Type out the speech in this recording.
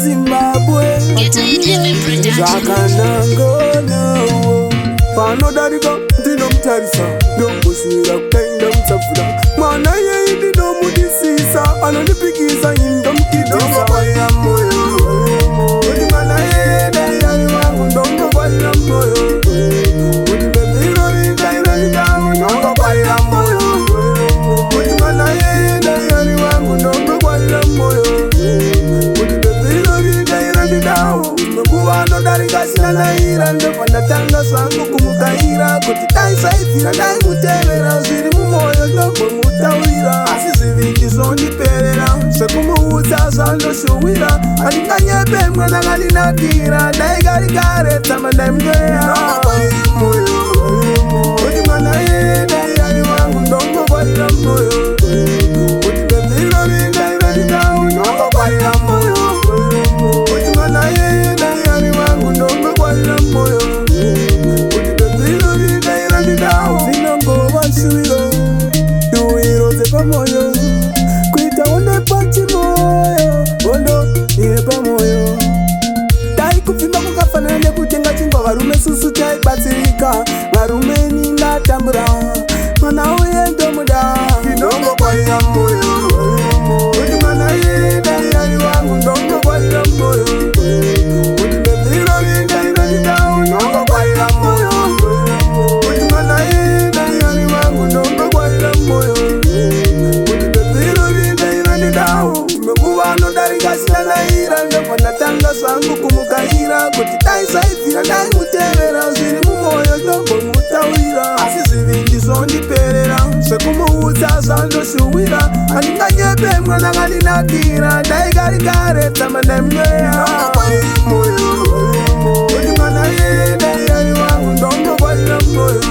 Zimbabwe Zakanangona Pano darika ndino mtarisa Ndomboshira kutainda mtafura Mwana yeidi nomudisisa Anonipikisa indo mkidisa Ndombo kwa ya moyo Udi mana yeida yani wangu Ndombo kwa ya moyo Udi bebiro rita iranita Ndombo kwa ya moyo Udi mana yeida yani wangu Ndombo kwa ya moyo Udi bebiro rita iranita Mekuwano darika sina naira Ndefanda tanga sangu kumukaira Kuti taisa ifira dai mutevera Ziri mumoyo ndombo mutawira Asisi viki zondi perera Sekumuuza zando shuwira Alinganyepe mwana ngali nakira Dai gari kare tama dai mjoya Ndombo kwa ya moyo Udi mana ye dai yani wangu Ndombo kwa ya moyo Udi bebiro rita iranita Ndombo kwa ya moyo Udi mana ye dai yani wangu Ndombo kwa ya moyo Udi bebiro rita iranita Zinongo wansuwiro Yuwiro zepa moyo Kuita onde pachi moyo Ondo yepa moyo Dai kufimba kukafana nde kutenga chingwa Varume susu chai batsirika Varume ninda tambura Mana uye ndomuda Ndombo kwa ya moyo Udi mana ye dai yani wangu Ndombo kwa ya moyo Udi bebiro rita iranita Ndombo kwa ya moyo Udi mana ye dai yani wangu Ndombo kwa ya moyo Udi bebiro rita iranita Mekuwano darika sina naira Ndefanda tanga sangu kumukaira Kuti taisa ifira dai mutevera Ziri mumoyo ndombo mutawira Asisi viki zondi perera Sekumuuza zando shuwira Alinganyepe mwana ngali nakira Dai gari kare tama dai mjoya Ndombo kwa ya moyo Udi mana ye dai yani wangu Ndombo kwa ya moyo